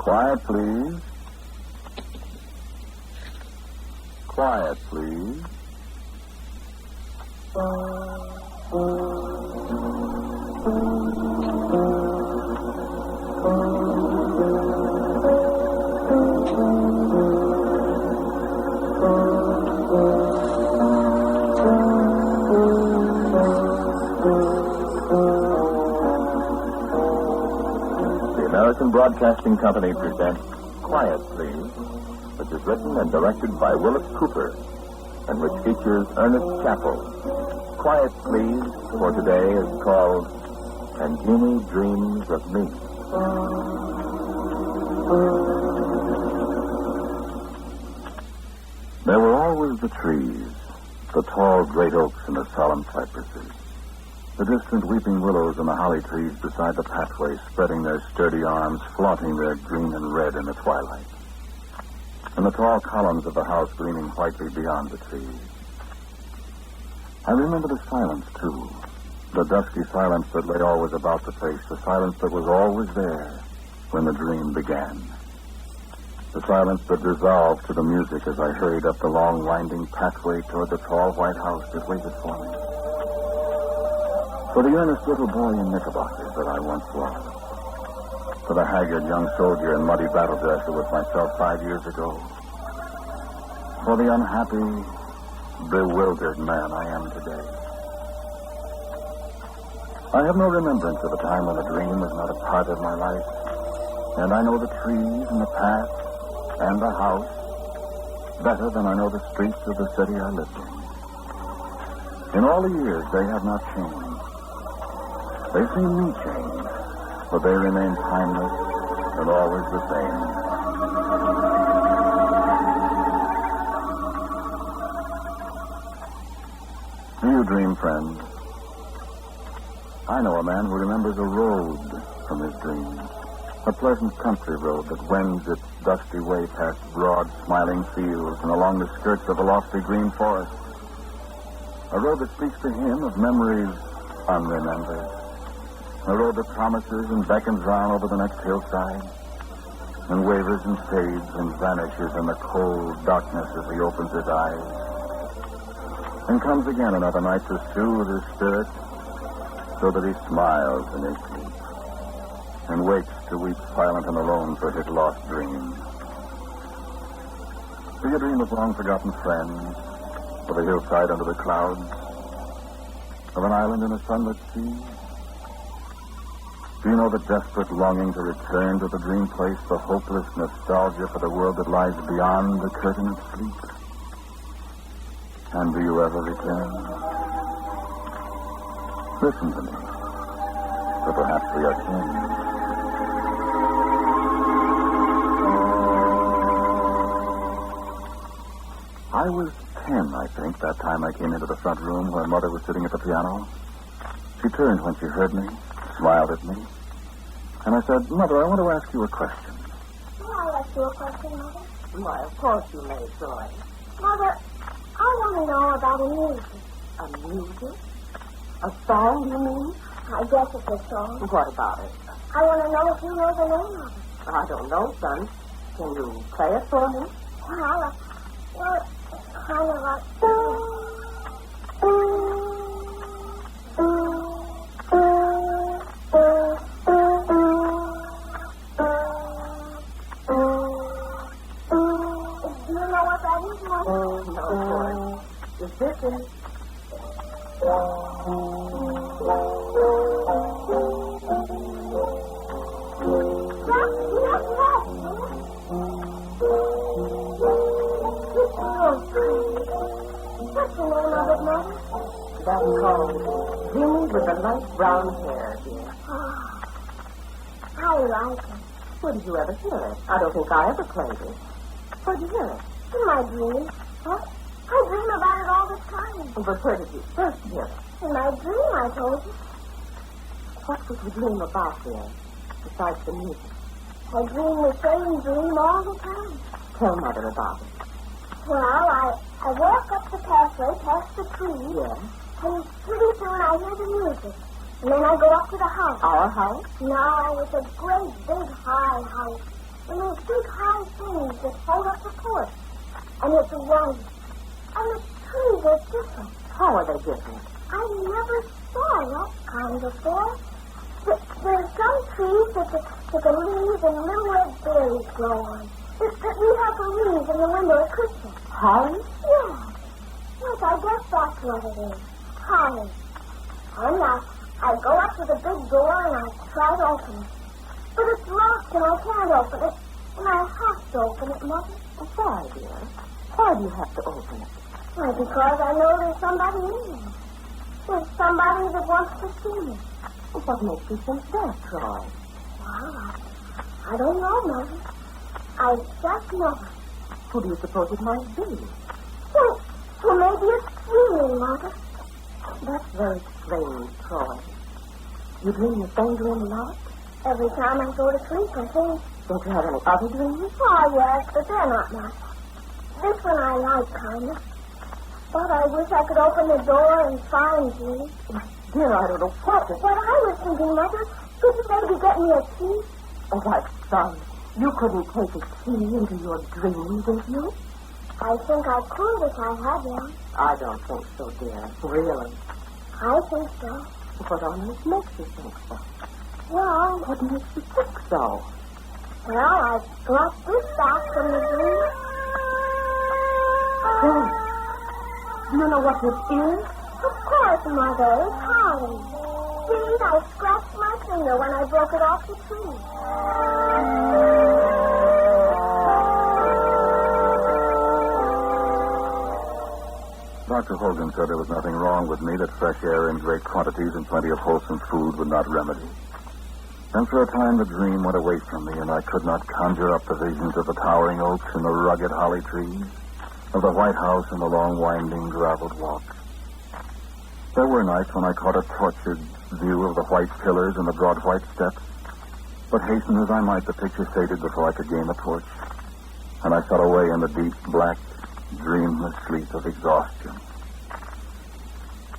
Quiet, please. Quiet, please. American Broadcasting Company presents Quiet, Please, which is written and directed by Willis Cooper, and which features Ernest Chappell. Quiet, Please, for today is called And Jeannie Dreams of Me. There were always the trees, the tall great oaks and the solemn cypresses, the distant weeping willows and the holly trees beside the pathway, spreading their sturdy arms, flaunting their green and red in the twilight, and the tall columns of the house gleaming whitely beyond the trees. I remember the silence, too, the dusky silence that lay always about the place, the silence that was always there when the dream began, the silence that dissolved to the music as I hurried up the long, winding pathway toward the tall white house that waited for me. For the earnest little boy in knickerbockers that I once was. For the haggard young soldier in muddy battle dress who was myself 5 years ago. For the unhappy, bewildered man I am today. I have no remembrance of a time when the dream was not a part of my life. And I know the trees and the path and the house better than I know the streets of the city I lived in. In all the years, they have not changed. They see me change, but they remain timeless and always the same. Do you dream, friends? I know a man who remembers a road from his dreams, a pleasant country road that wends its dusty way past broad, smiling fields and along the skirts of a lofty green forest. A road that speaks to him of memories unremembered. A road that promises and beckons round over the next hillside and wavers and fades and vanishes in the cold darkness as he opens his eyes and comes again another night to soothe his spirit so that he smiles in his sleep and wakes to weep silent and alone for his lost dream. Do you dream of long-forgotten friends, of a hillside under the clouds, of an island in a sunlit sea? Do you know the desperate longing to return to the dream place, the hopeless nostalgia for the world that lies beyond the curtain of sleep? And do you ever return? Listen to me, for perhaps we are kin. I was 10, I think, that time I came into the front room where Mother was sitting at the piano. She turned when she heard me, smiled at me, and I said, Mother, I want to ask you a question. May I ask you a question, Mother? Why, of course you may, Troy. Mother, I want to know about a music. A music? A song, you mean? I guess it's a song. What about it? I want to know if you know the name of it. I don't know, son. Can you play it for me? Well, it's kind of like... Just listen. What's the name of it, Mother? That's called Jeannie with the light brown hair, dear. Oh, I like it. Where did you ever hear it? I don't think I ever played it. Where did you hear it? In my dreams. Huh? I dream about it all the time. But where did you first hear it? In my dream, I told you. What did you dream about, dear, besides the music? I dream the same dream all the time. Tell Mother about it. Well, I walk up the pathway past the trees. Yes? And pretty soon I hear the music. And then I go up to the house. Our house? No, it's a great big high house. And those big high things that hold up the porch. And it's white. And the trees are different. How are they different? I never saw that kind before. There's some trees that the leaves and little red berries grow on. That we have the leaves in the window at Christmas. Holly? Yeah. Yes, I guess that's what it is. Holly. And I go up to the big door and I try to open it. But it's locked and I can't open it. And I have to open it, Mother. Why, dear? Why do you have to open it? Why, because I know there's somebody in there. There's somebody that wants to see me. Well, what makes you think that, Troy? Well, I don't know, Mother. I just know. Who do you suppose it might be? Well, maybe it's dreaming, Mother. That's very strange, Troy. You dream your same dream a lot? Every time I go to sleep, I think. Don't you have any other dreams? Oh, yes, but they're not much. This one I like, kind of. But I wish I could open the door and find you. Dear, I don't know what to... What I was thinking, Mother, could you maybe get me a key? Oh, my son, you couldn't take a key into your dreams, did you? I think I could if I had one. I don't think so, dear. Really? I think so. What on earth makes you think so? Well, What makes you think so? well, I got this back from the dream. Oh, do you know what this is? Of course, Mother, it's Holly. See, I scratched my finger when I broke it off the tree. Dr. Hogan said there was nothing wrong with me that fresh air in great quantities and plenty of wholesome food would not remedy. And for a time the dream went away from me, and I could not conjure up the visions of the towering oaks and the rugged holly trees, of the White House and the long winding graveled walks. There were nights when I caught a tortured view of the white pillars and the broad white steps, but hasten as I might, the picture faded before I could gain the porch, and I fell away in the deep, black, dreamless sleep of exhaustion.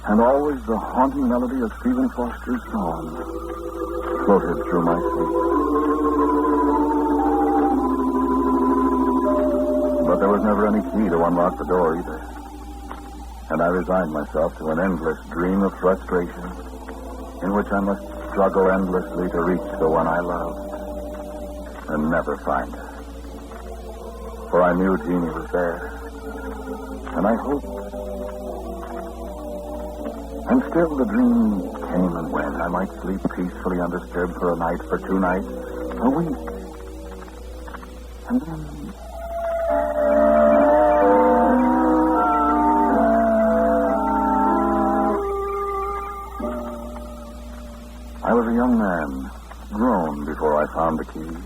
And always the haunting melody of Stephen Foster's song floated through my sleep. But there was never any key to unlock the door either. And I resigned myself to an endless dream of frustration in which I must struggle endlessly to reach the one I loved and never find her. For I knew Jeannie was there. And I hoped. And still the dream came and went. I might sleep peacefully undisturbed for a night, for 2 nights, a week. And then... I was a young man, grown before I found the key.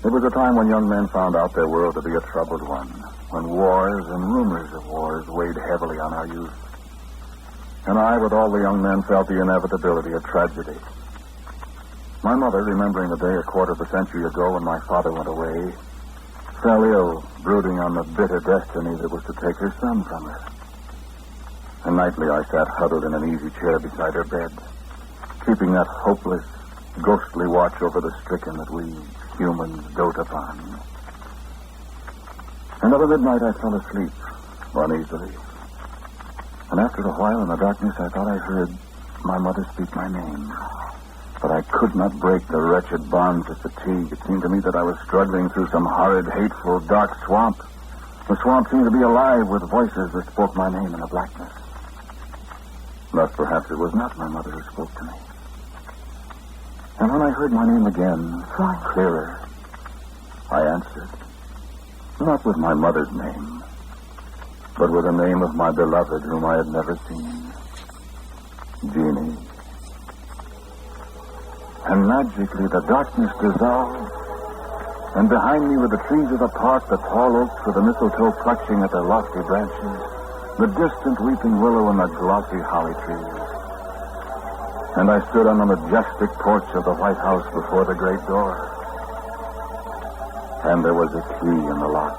It was a time when young men found out their world to be a troubled one, when wars and rumors of wars weighed heavily on our youth. And I, with all the young men, felt the inevitability of tragedy. My mother, remembering the day a quarter of a century ago when my father went away, fell ill, brooding on the bitter destiny that was to take her son from her. And nightly I sat huddled in an easy chair beside her bed, keeping that hopeless, ghostly watch over the stricken that we humans dote upon. And over midnight I fell asleep, uneasily. And after a while in the darkness I thought I heard my mother speak my name. But I could not break the wretched bonds of fatigue. It seemed to me that I was struggling through some horrid, hateful, dark swamp. The swamp seemed to be alive with voices that spoke my name in the blackness. Thus perhaps it was not my mother who spoke to me. And when I heard my name again, far clearer, I answered. Not with my mother's name, but with the name of my beloved whom I had never seen. Jeannie. And magically the darkness dissolved, and behind me were the trees of the park, the tall oaks with the mistletoe clutching at their lofty branches, the distant weeping willow and the glossy holly trees. And I stood on the majestic porch of the White House before the great door. And there was a key in the lock.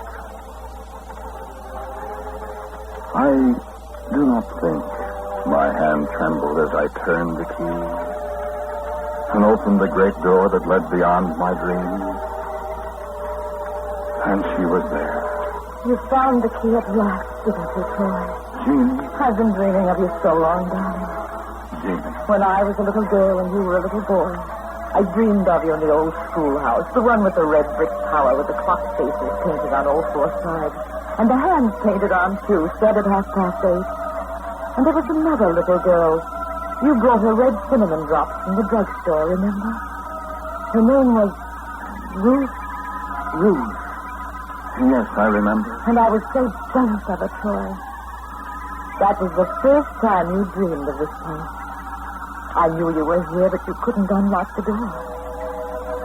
I do not think my hand trembled as I turned the key and opened the great door that led beyond my dreams And she was there. You found the key at last, didn't you, Troy? Jeannie. I've been dreaming of you so long, darling. Jeannie. When I was a little girl and you were a little boy, I dreamed of you in the old schoolhouse, the one with the red brick tower with the clock faces painted on all four sides, and the hands painted on, too, set at 8:30. And there was another little girl. You brought her red cinnamon drops from the drugstore, remember? Her name was Ruth. Ruth. Yes, I remember. And I was so jealous of her, Troy. That was the first time you dreamed of this place. I knew you were here, but you couldn't unlock the door.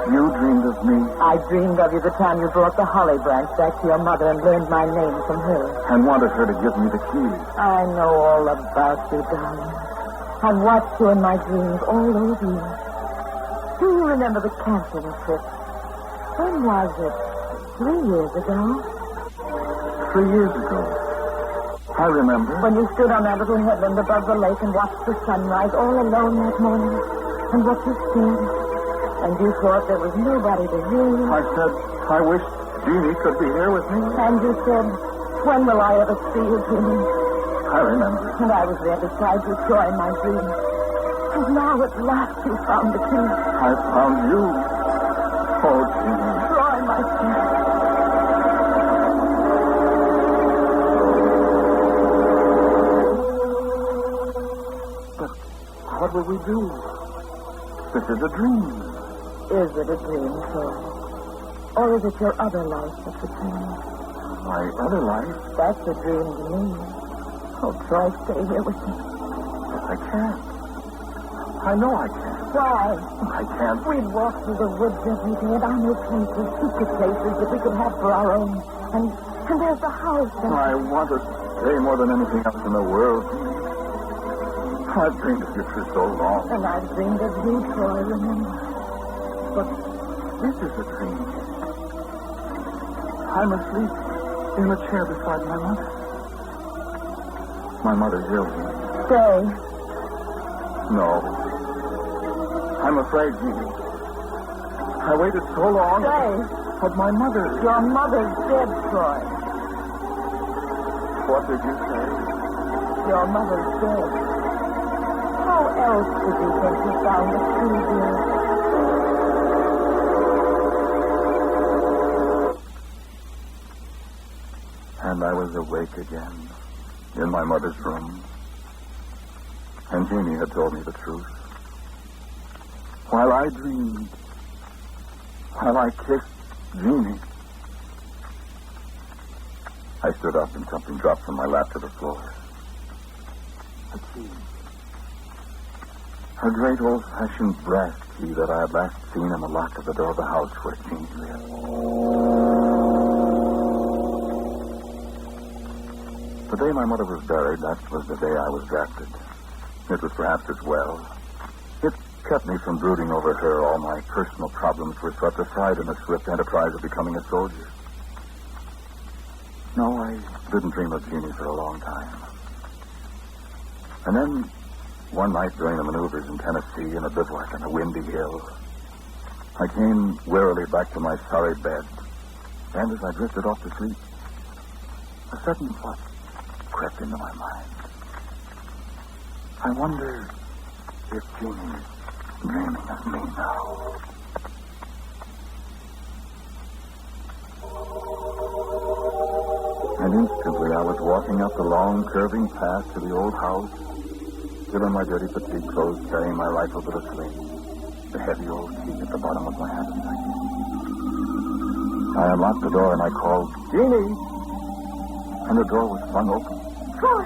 You dreamed of me? I dreamed of you the time you brought the holly branch back to your mother and learned my name from her. And wanted her to give me the key. I know all about you, darling. I've watched you in my dreams all those years. Do you remember the camping trip? When was it? 3 years ago? 3 years ago. I remember. When you stood on that little headland above the lake and watched the sunrise all alone that morning. And what you said. And you thought there was nobody to hear you. I said, I wish Jeannie could be here with me. And you said, when will I ever see you, Jeannie? I remember. And I was there beside you, Troy, in my dream. And now at last you found the key. I found you. Oh, Jeannie. Troy, my son. What will we do? This is a dream. Is it a dream, Troy? Or is it your other life that's a dream? My other life? That's a dream to me. Oh, Troy, stay here with me. But I can't. I know I can't. Why? I can't. We'd walk through the woods every day, and I know places, secret places that we could have for our own. And there's the house. And... I want to stay more than anything else in the world. I've dreamed of you for so long. And I've dreamed of you, Troy, remember? But this is a dream. I'm asleep in a chair beside my mother. My mother's ill. Stay. No. I'm afraid, Jeannie. I waited so long. Stay. But my mother... Your mother's dead, Troy. What did you say? Your mother's dead. How else did you think you found the key, dear? And I was awake again, in my mother's room. And Jeannie had told me the truth. While I dreamed, while I kissed Jeannie, I stood up and something dropped from my lap to the floor. A key. A great old-fashioned brass key that I had last seen in the lock of the door of the house where Jeannie lived. The day my mother was buried, that was the day I was drafted. It was perhaps as well. It kept me from brooding over her. All my personal problems were swept aside in the swift enterprise of becoming a soldier. No, I didn't dream of Jeannie for a long time. And then, one night during the maneuvers in Tennessee in a bivouac on a windy hill, I came wearily back to my sorry bed. And as I drifted off to sleep, a sudden thought crept into my mind. I wonder if Jeannie's dreaming of me now. And instantly I was walking up the long, curving path to the old house, still in my dirty fatigue clothes, carrying my rifle to the sling, the heavy old key at the bottom of my handbag. I unlocked the door and I called, Jeannie! And the door was flung open. Troy!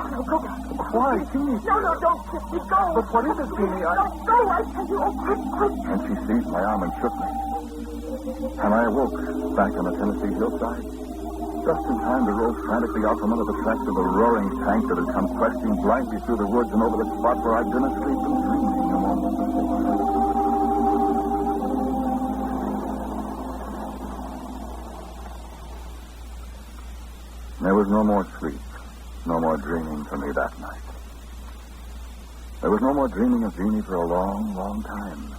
No, go back. Why, Jeannie? No, don't kiss me. Go. But what is it, Jeannie? Don't go, I tell you. Oh, quick. And she seized my arm and shook me. And I awoke back on the Tennessee hillside. Just in time to roll frantically out from under the tracks of a roaring tank that had come questing blindly through the woods and over the spot where I'd been asleep and dreaming a moment before. There was no more sleep, no more dreaming for me that night. There was no more dreaming of Jeannie for a long, long time.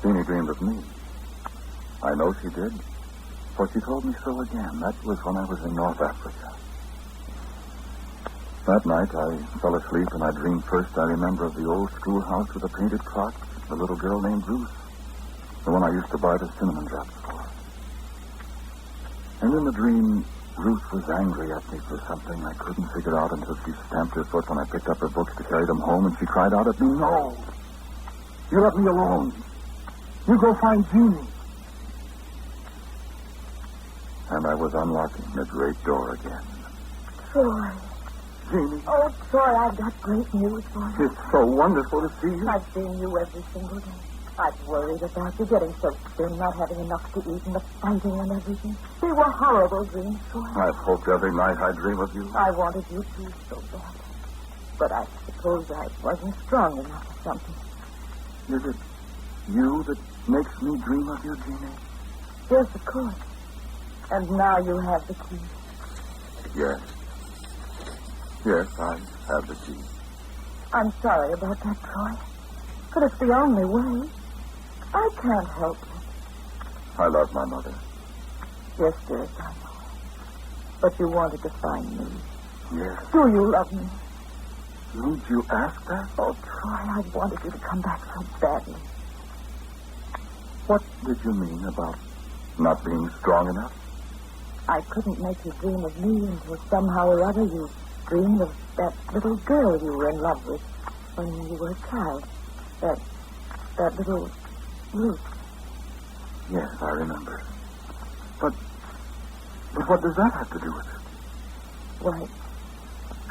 Jeannie dreamed of me. I know she did. For she told me so again. That was when I was in North Africa. That night, I fell asleep, and I dreamed first, I remember, of the old schoolhouse with the painted clock, the little girl named Ruth, the one I used to buy the cinnamon drops for. And in the dream, Ruth was angry at me for something I couldn't figure out until she stamped her foot when I picked up her books to carry them home, and she cried out at me, "No! You let me alone. You go find Jeannie." And I was unlocking the great door again. Troy. Jeannie. Oh, Troy, I've got great news for you. It's so wonderful to see you. I've seen you every single day. I've worried about you getting so thin, not having enough to eat, and the fighting and everything. They were horrible dreams, Troy. I've hoped every night I dream of you. I wanted you to so bad. But I suppose I wasn't strong enough or something. Is it you that makes me dream of you, Jeannie? Yes, of course. And now you have the key. Yes. Yes, I have the key. I'm sorry about that, Troy. But it's the only way. I can't help it. I love my mother. Yes, dearest, I know. But you wanted to find me. Yes. Do you love me? Didn't you ask that? Oh, Troy, I wanted you to come back so badly. What did you mean about not being strong enough? I couldn't make you dream of me until somehow or other you dreamed of that little girl you were in love with when you were a child. That little Ruth. Yes, I remember. But what does that have to do with it? Why,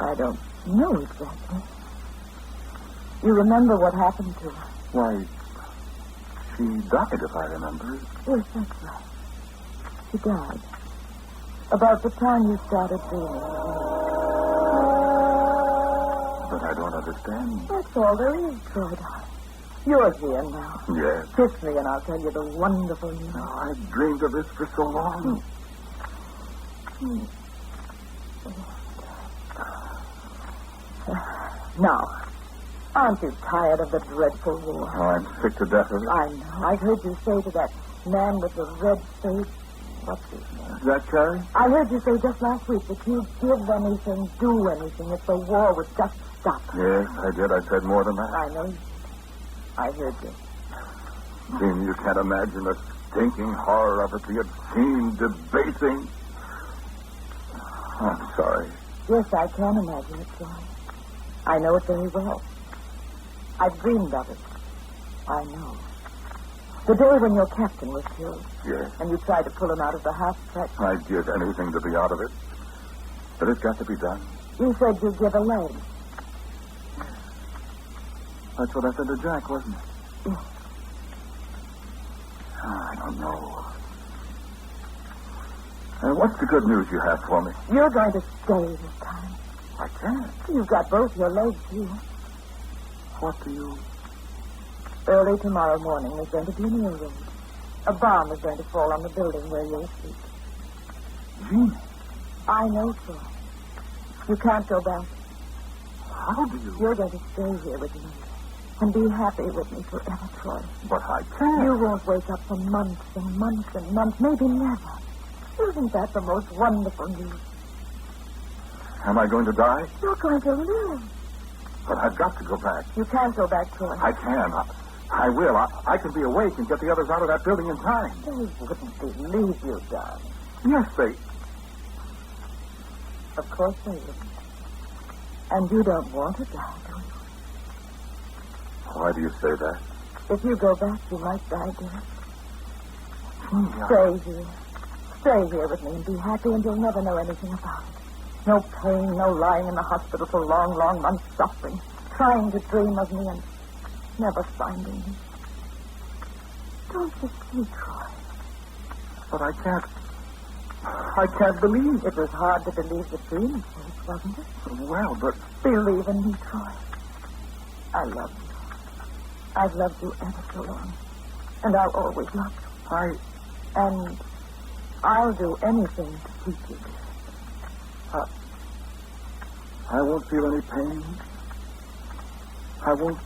I don't know exactly. You remember what happened to her? Why, she died, if I remember. Yes, that's right. She died. About the time you started dreaming. But I don't understand. That's all there is, Troy. You're here now. Yes. Kiss me and I'll tell you the wonderful news. Oh, I've dreamed of this for so long. Now, aren't you tired of the dreadful war? Oh, I'm sick to death of it. I know. I've heard you say to that man with the red face, what's his name? Is that Carrie? I heard you say just last week that you'd give anything, do anything if the war would just stop. Yes, I did. I said more than that. I know you did. I heard you. Jean, you can't imagine the stinking horror of it, the obscene, debasing. I'm sorry. Yes, I can imagine it, Troy. I know it very well. I've dreamed of it. I know. The day when your captain was killed. Yes. And you tried to pull him out of the half-track. I'd give anything to be out of it. But it's got to be done. You said you'd give a leg. That's what I said to Jack, wasn't it? Yes. I don't know. What's the good news you have for me? You're going to stay this time. I can't. You've got both your legs here. What do you... Early tomorrow morning, there's going to be an air raid. A bomb is going to fall on the building where you'll sleep. Jean, I know, Troy. You can't go back. how do you... You're going to stay here with me. And be happy with me forever, Troy. But I can't. You won't wake up for months and months and months, maybe never. Isn't that the most wonderful news? Am I going to die? You're going to live. But I've got to go back. You can't go back, Troy. I can. I will. I can be awake and get the others out of that building in time. They wouldn't believe you, darling. Yes, they... Of course they wouldn't. And you don't want to die, do you? Why do you say that? If you go back, you might die, dear. Yeah. Stay here. Stay here with me and be happy, and you'll never know anything about it. No pain, no lying in the hospital for long, long months suffering, trying to dream of me and never finding me. Don't you see, Troy? But I can't believe. It was hard to believe the dream at first, wasn't it? Well, but... Believe in me, Troy. I love you. I've loved you ever so long. And I'll always love you. And I'll do anything to keep you. I won't feel any pain. I won't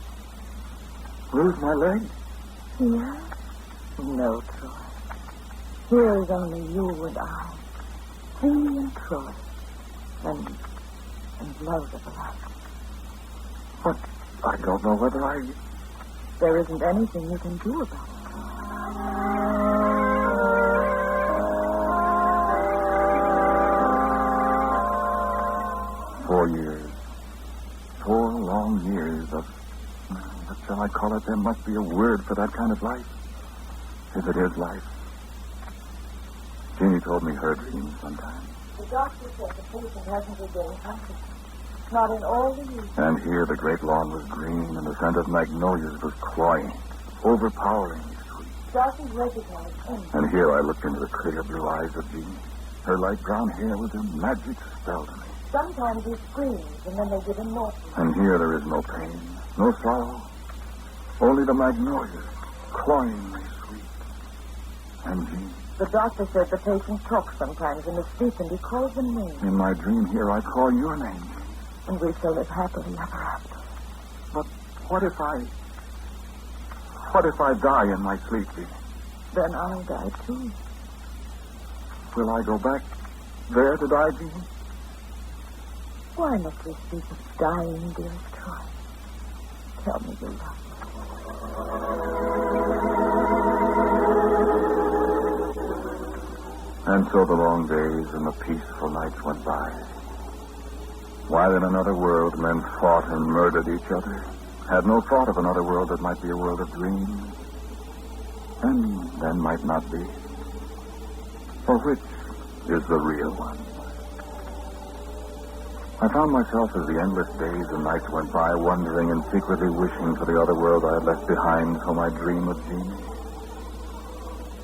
lose my leg. Yeah? No, Troy. Here is only you and I, Jeannie and Troy, and love everlasting. But I don't know whether There isn't anything you can do about it. 4 years. 4 long years of... What shall I call it? There must be a word for that kind of life. If it is life. Jeannie told me her dreams sometime. The doctor said the patient hasn't regained consciousness. Not in all the years. And here the great lawn was green, and the scent of magnolias was cloying, overpoweringly sweet. Doctors recognized him. And here I looked into the clear blue eyes of Jeannie. Her light brown hair was a magic spell to me. Sometimes he screams, and then they give him morphine. And here there is no pain, no sorrow, only the magnolias, cloyingly sweet. And Jeannie. The doctor said the patient talks sometimes in his sleep, and he calls them names. In my dream here, I call your name. And we shall live happily ever after. But what if I die in my sleep, Jeannie? Then I'll die too. Will I go back there to die, Jeannie? Why must we speak of dying, dearest Troy? Tell me you love me. And so the long days and the peaceful nights went by. While in another world men fought and murdered each other, had no thought of another world that might be a world of dreams, and then might not be. For which is the real one? I found myself as the endless days and nights went by, wondering and secretly wishing for the other world I had left behind for my dream of Jeannie.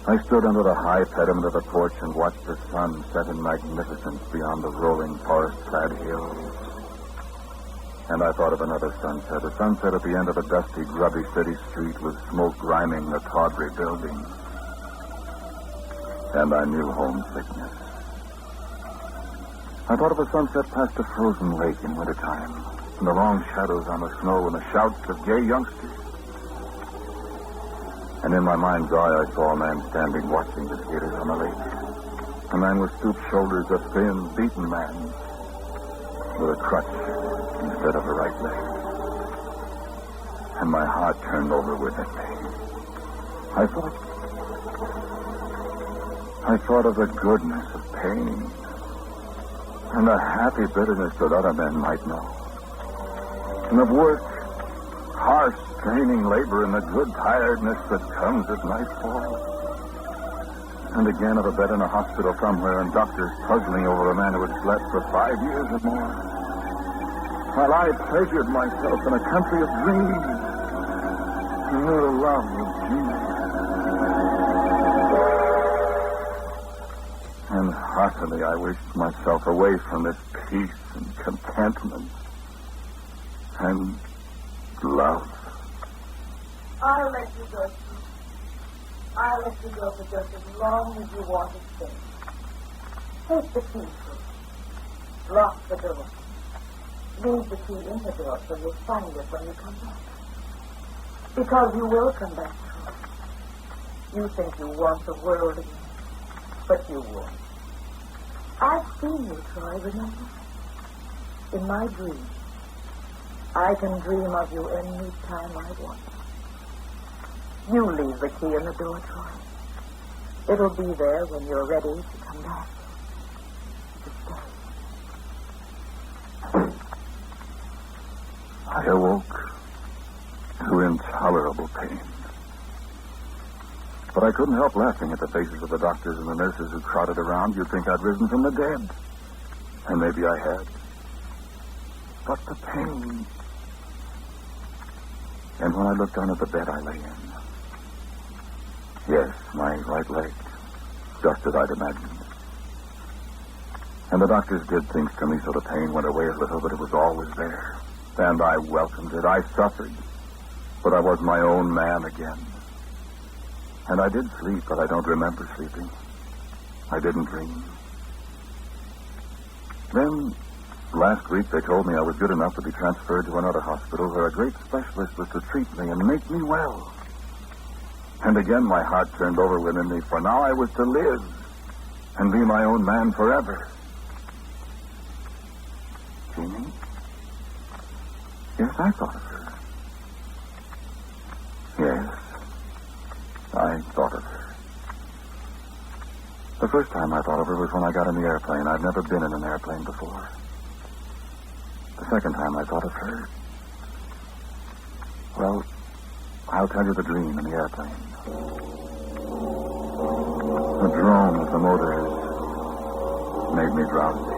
I stood under the high pediment of the porch and watched the sun set in magnificence beyond the rolling forest-clad hills. And I thought of another sunset, a sunset at the end of a dusty, grubby city street with smoke griming the tawdry buildings. And I knew homesickness. I thought of a sunset past a frozen lake in wintertime, and the long shadows on the snow and the shouts of gay youngsters. And in my mind's eye, I saw a man standing watching the skaters on the lake. A man with stooped shoulders, a thin, beaten man, with a crutch instead of a right leg. And my heart turned over within me. I thought of the goodness of pain and the happy bitterness that other men might know. And of work, harsh, straining labor, and the good tiredness that comes at nightfall. And again of a bed in a hospital somewhere and doctors puzzling over a man who had slept for 5 years or more. While I pleasured myself in a country of dreams and knew the love of Jesus. And heartily I wished myself away from this peace and contentment and love. I'll let you go, Steve. I'll let you go for just as long as you want to stay. Take the key, please. Lock the door. Leave the key in the door so you'll find it when you come back. Because you will come back, Troy. You think you want the world again, but you won't. I've seen you, Troy, remember? In my dreams. I can dream of you any time I want. You leave the key in the door, Troy. It'll be there when you're ready to come back. To stay. I awoke to intolerable pain. But I couldn't help laughing at the faces of the doctors and the nurses who crowded around. You'd think I'd risen from the dead. And maybe I had. But the pain. And when I looked down at the bed I lay in. Yes, my right leg. Just as I'd imagined. And the doctors did things to me so the pain went away a little, but it was always there. And I welcomed it. I suffered. But I was my own man again. And I did sleep, but I don't remember sleeping. I didn't dream. Then, last week, they told me I was good enough to be transferred to another hospital where a great specialist was to treat me and make me well. And again my heart turned over within me, for now I was to live and be my own man forever. Jeannie? Yes, I thought of her. Yes, I thought of her. The first time I thought of her was when I got in the airplane. I'd never been in an airplane before. The second time I thought of her, well, I'll tell you the dream in the airplane. The drone of the motors made me drowsy.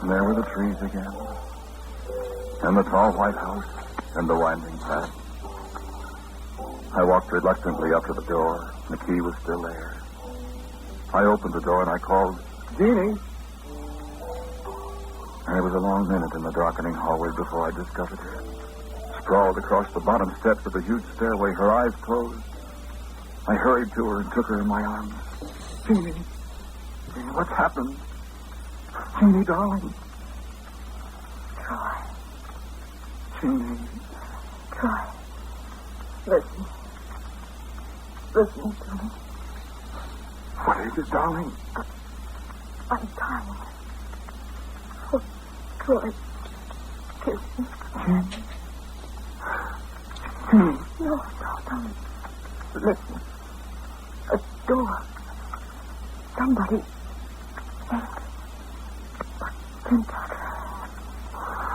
And there were the trees again, and the tall White House, and the winding path. I walked reluctantly up to the door. The key was still there. I opened the door and I called, Jeannie. And it was a long minute in the darkening hallway before I discovered her. Sprawled across the bottom steps of the huge stairway, her eyes closed. I hurried to her and took her in my arms. Jeannie, Jeannie, what's happened? Jeannie, darling. Troy. Jeannie. Troy. Listen. Listen to me. What is it, darling? I'm dying. Oh, Troy. Kiss me. Jeannie. No, don't. Listen. A door. Somebody. Kentucky.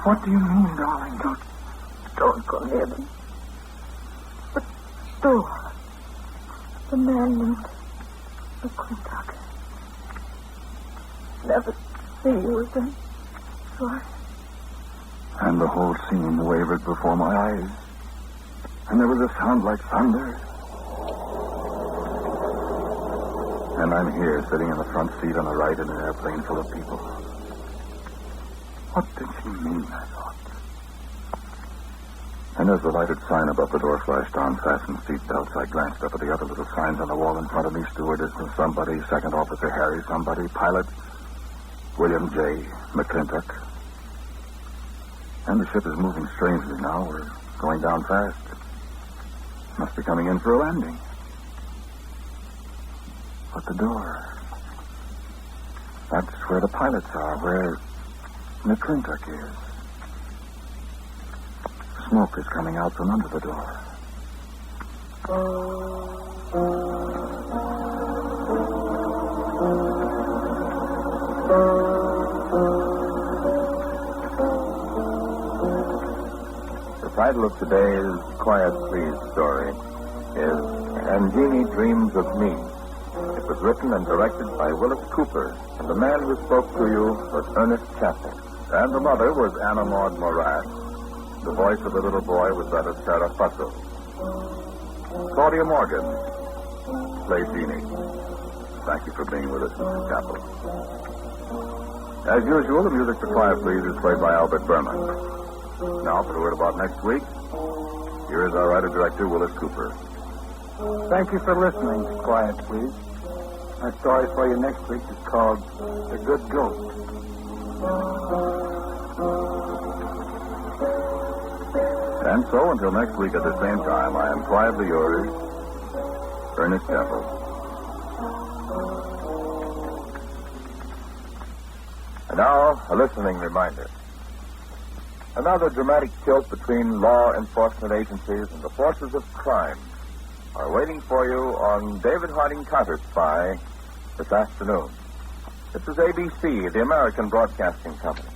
What do you mean, darling? Don't go near them. The door. The man named McClintock. Never see you again, Troy. And the whole scene wavered before my eyes. And there was a sound like thunder. And I'm here, sitting in the front seat on the right in an airplane full of people. What did she mean, I thought. And as the lighted sign above the door flashed on, fasten seatbelts, I glanced up at the other little signs on the wall in front of me. Stewardess somebody, second officer Harry somebody, pilot William J. McClintock. And the ship is moving strangely now. We're going down fast. Must be coming in for a landing. But the door, that's where the pilots are, where McClintock is. Smoke is coming out from under the door. The title of today's Quiet Please story is And Jeannie Dreams of Me. It was written and directed by Willis Cooper, and the man who spoke to you was Ernest Chappell. And the mother was Anna Maud Morat. The voice of the little boy was that of Sarah Fussell. Claudia Morgan played Jeannie. Thank you for being with us, Mr. Chappell. As usual, the music for Quiet Please is played by Albert Berman. Now, for a word about next week, here is our writer-director, Willis Cooper. Thank you for listening to Quiet Please. My story for you next week is called The Good Ghost. And so, until next week at the same time, I am quietly yours, Ernest Chappell. And now, a listening reminder. Another dramatic tilt between law enforcement agencies and the forces of crime are waiting for you on David Harding Carter's Spy this afternoon. This is ABC, the American Broadcasting Company.